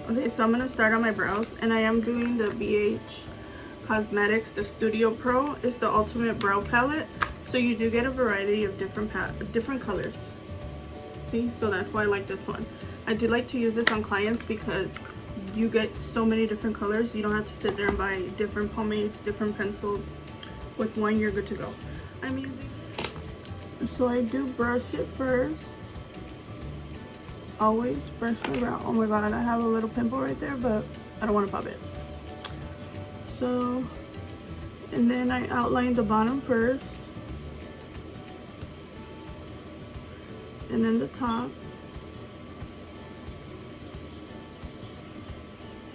Okay, so I'm gonna start on my brows, and I am doing the BH Cosmetics, the Studio Pro. It's the ultimate brow palette, so you do get a variety of different colors. See, so that's why I like this one. I do like to use this on clients because you get so many different colors. You don't have to sit there and buy different pomades, different pencils. With one, you're good to go. I'm using, so I do brush it first. Always brush my brow. Oh my god, I have a little pimple right there, but I don't want to pop it. So, and then I outline the bottom first, and then the top,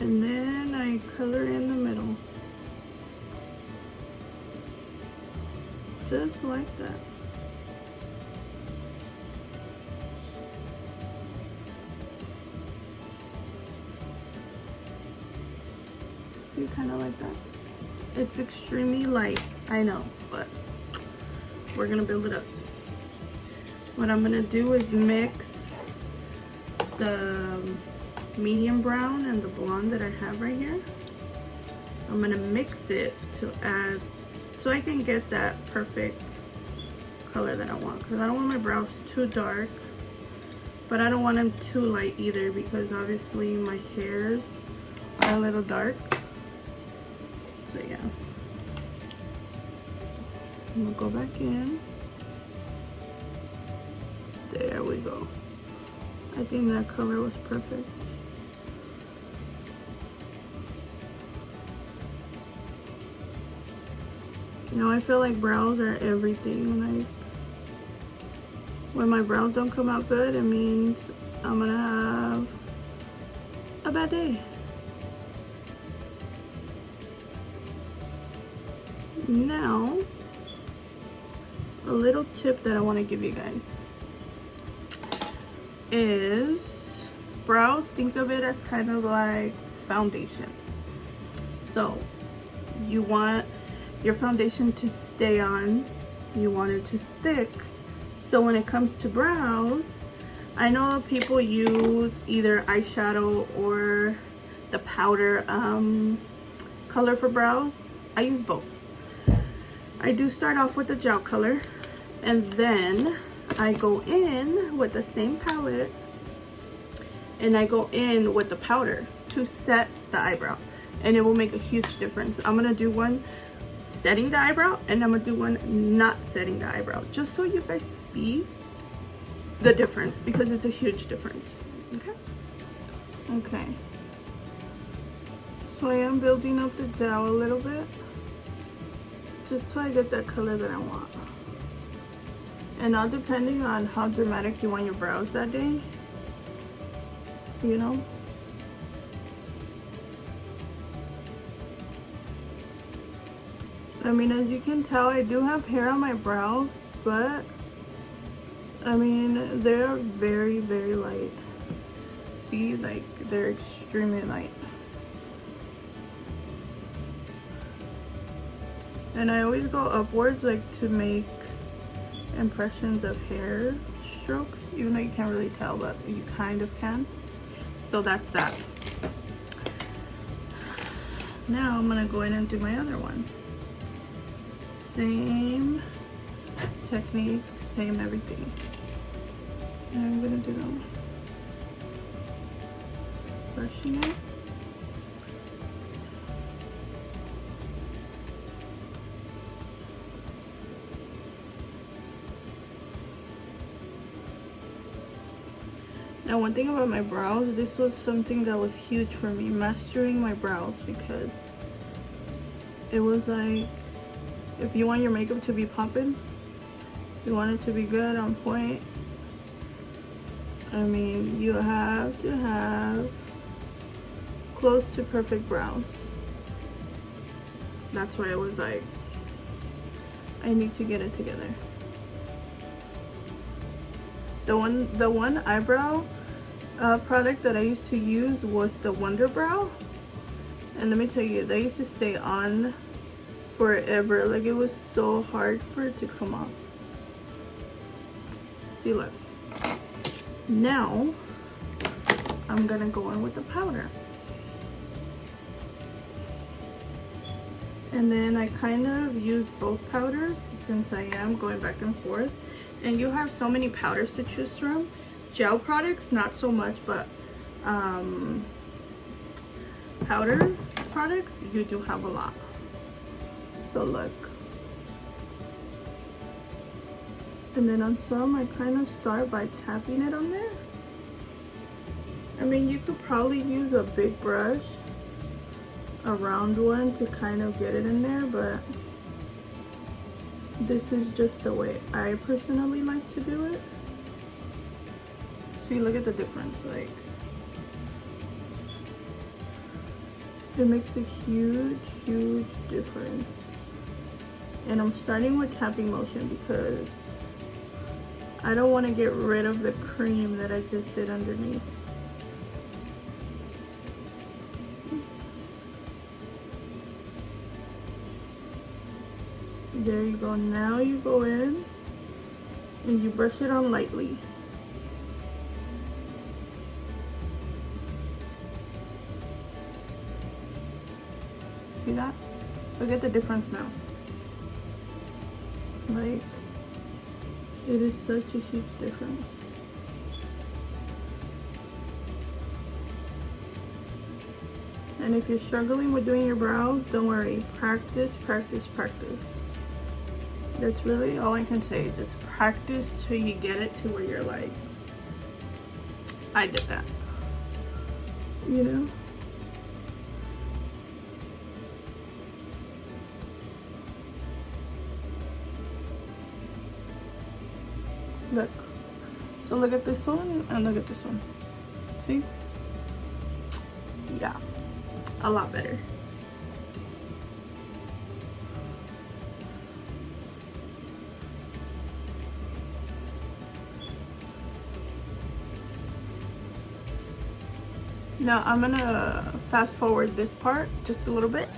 and then I color in the middle, just like that. See, kind of like that. It's extremely light, I know, but we're gonna build it up. What I'm gonna do is mix the medium brown and the blonde that I have right here. I'm gonna mix it to add, so I can get that perfect color that I want, because I don't want my brows too dark, but I don't want them too light either, because obviously my hairs are a little dark. So yeah, I'm gonna go back in. There we go. I think that color was perfect. You know, I feel like brows are everything. Like, when my brows don't come out good, it means I'm gonna have a bad day. Now, a little tip that I want to give you guys is brows, think of it as kind of like foundation. So you want your foundation to stay on, you want it to stick. So when it comes to brows, I know people use either eyeshadow or the powder color for brows. I use both. I do start off with the gel color, and then I go in with the same palette, and I go in with the powder to set the eyebrow, and it will make a huge difference. I'm gonna do one setting the eyebrow, and I'm gonna do one not setting the eyebrow, just so you guys see the difference, because it's a huge difference. Okay, so I am building up the gel a little bit, just so I get that color that I want. And now, depending on how dramatic you want your brows that day, you know, I mean, as you can tell, I do have hair on my brows, but I mean, they're very, very light. See, like, they're extremely light. And I always go upwards, like, to make impressions of hair strokes, even though you can't really tell, but you kind of can. So that's that. Now I'm gonna go in and do my other one. Same technique, same everything. And I'm gonna do brushing it. Now, one thing about my brows, this was something that was huge for me, mastering my brows, because it was like, if you want your makeup to be popping, you want it to be good, on point, I mean, you have to have close to perfect brows. That's why I was like, I need to get it together. The one eyebrow product that I used to use was the Wonder Brow, and let me tell you, they used to stay on forever. Like, it was so hard for it to come off. See, look. Now I'm gonna go in with the powder. And then I kind of use both powders since I am going back and forth. And you have so many powders to choose from. Gel products, not so much, but powder products, you do have a lot. So look. And then on some, I kind of start by tapping it on there. I mean, you could probably use a big brush, a round one, to kind of get it in there, but this is just the way I personally like to do it. See, look at the difference. Like, it makes a huge difference. And I'm starting with tapping motion because I don't want to get rid of the cream that I just did underneath. There you go. Now you go in and you brush it on lightly. See that? Look at the difference now. Like, it is such a huge difference. And if you're struggling with doing your brows, don't worry. Practice, practice, practice. That's really all I can say. Just practice till you get it to where you're like, I did that. You know? Look. So look at this one and look at this one. See? Yeah. A lot better. Now I'm gonna fast forward this part just a little bit.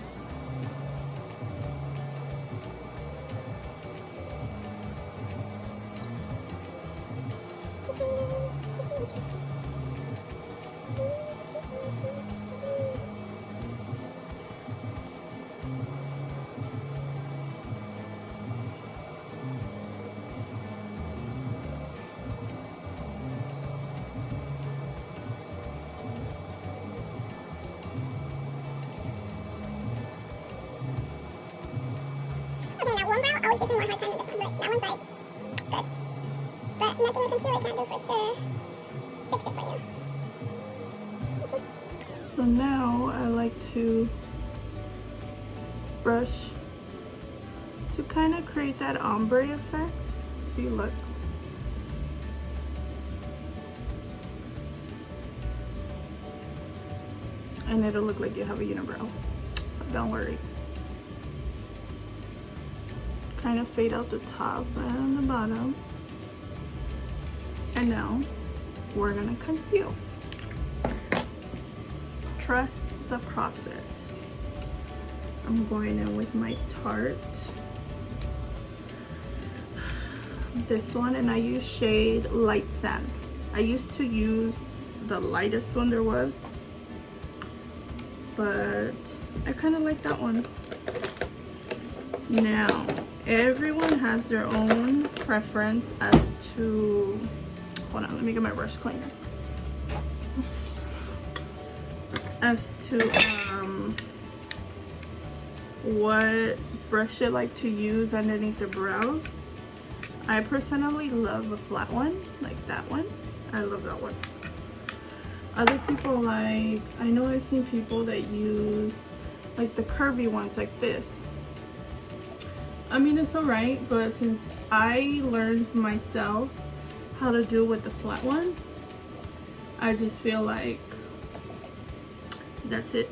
One brow always gives me more hard time than this one, but that one's like good. But nothing a concealer can't do for sure. Fix it for you. So now I like to brush to kind of create that ombre effect. See, look. And it'll look like you have a unibrow. Don't worry. Kind of fade out the top and the bottom. And now we're gonna conceal. Trust the process. I'm going in with my Tarte. This one, and I use shade Light Sand. I used to use the lightest one there was, but I kind of like that one. Now, everyone has their own preference as to, hold on, let me get my brush cleaner. As to what brush they like to use underneath their brows. I personally love a flat one, like that one. I love that one. Other people like, I know I've seen people that use like the curvy ones like this. I mean, it's alright, but since I learned myself how to do with the flat one, I just feel like that's it.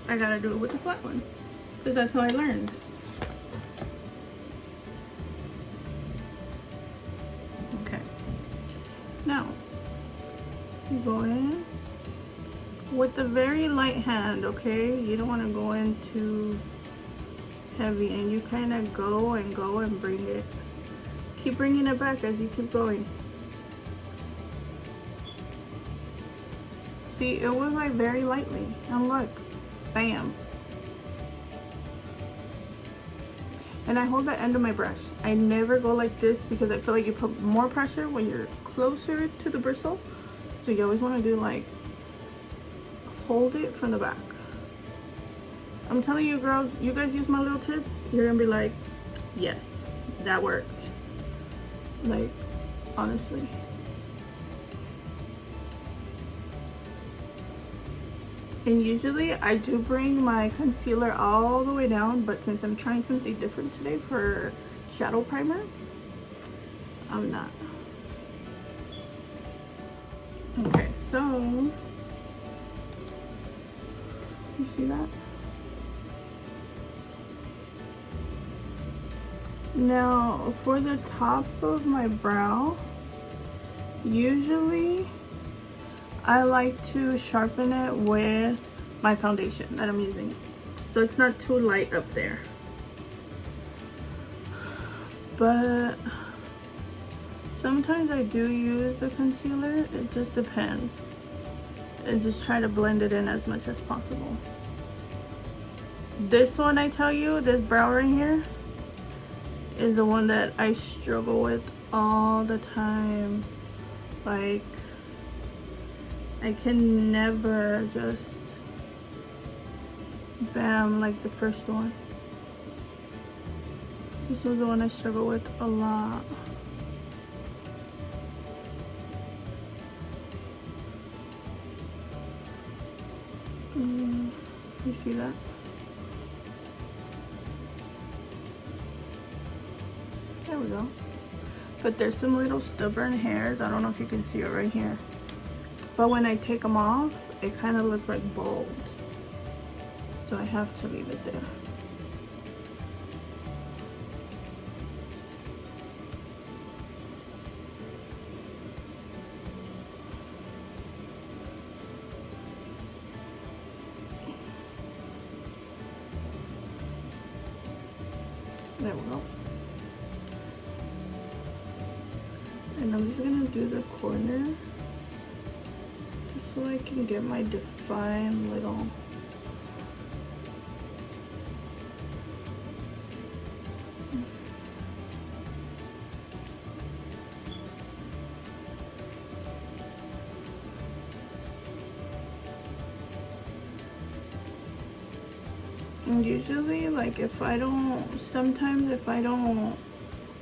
I gotta do it with the flat one, because that's how I learned. Okay. Now, you go in with a very light hand, okay? You don't want to go in too heavy, and you kind of go and bring it. Keep bringing it back as you keep going. See, it was like very lightly, and look, bam. and I hold the end of my brush. I never go like this because I feel like you put more pressure when you're closer to the bristle. So you always want to do like, hold it from the back. I'm telling you girls, you guys use my little tips, you're gonna be like, yes, that worked. Like, honestly. And usually I do bring my concealer all the way down, but since I'm trying something different today for shadow primer, I'm not. Okay, so you see that? Now for the top of my brow, usually I like to sharpen it with my foundation that I'm using, so it's not too light up there. But sometimes I do use the concealer, it just depends. And just try to blend it in as much as possible. This one, I tell you, this brow right here is the one that I struggle with all the time. Like, I can never just bam like the first one. This was the one I struggle with a lot. You see that? There we go. But there's some little stubborn hairs. I don't know if you can see it right here. But when I take them off, it kind of looks like bald. So I have to leave it there. There we go. And I'm just gonna do the corner just so I can get my defined little and usually, like, sometimes if I don't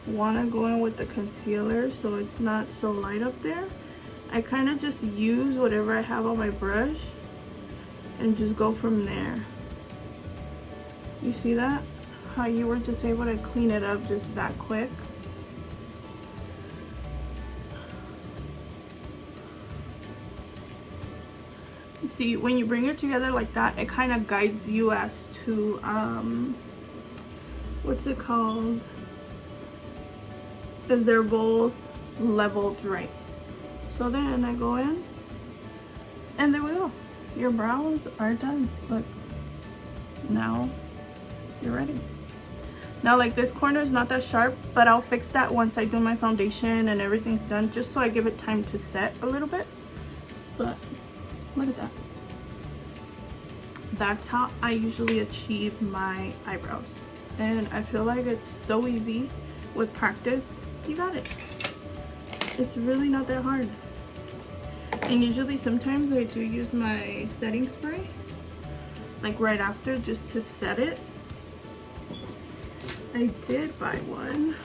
want to go in with the concealer so it's not so light up there, I kind of just use whatever I have on my brush and just go from there. You see that? How you were just able to clean it up just that quick. See, when you bring it together like that, it kind of guides you as to what's it called, if they're both leveled right. So then I go in and there we go, your brows are done. Look, now you're ready. Now, like, this corner is not that sharp, but I'll fix that once I do my foundation and everything's done, just so I give it time to set a little bit. But look at that. That's how I usually achieve my eyebrows. And I feel like it's so easy with practice. You got it. It's really not that hard. And usually sometimes I do use my setting spray, like right after, just to set it. I did buy one.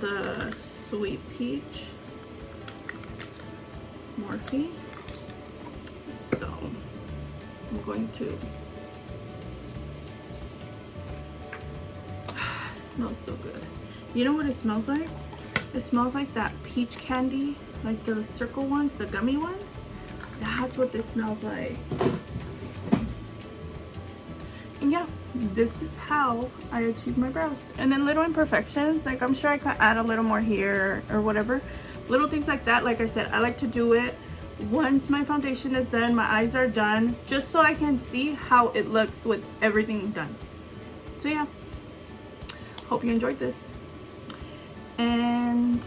The Sweet Peach Morphe. So I'm going to, it smells so good. You know what it smells like? It smells like that peach candy, like the circle ones, the gummy ones. That's what this smells like. And yeah, this is how I achieve my brows. And then little imperfections, like I'm sure I could add a little more here or whatever. Little things like that, like I said, I like to do it once my foundation is done, my eyes are done, just so I can see how it looks with everything done. So yeah, hope you enjoyed this. And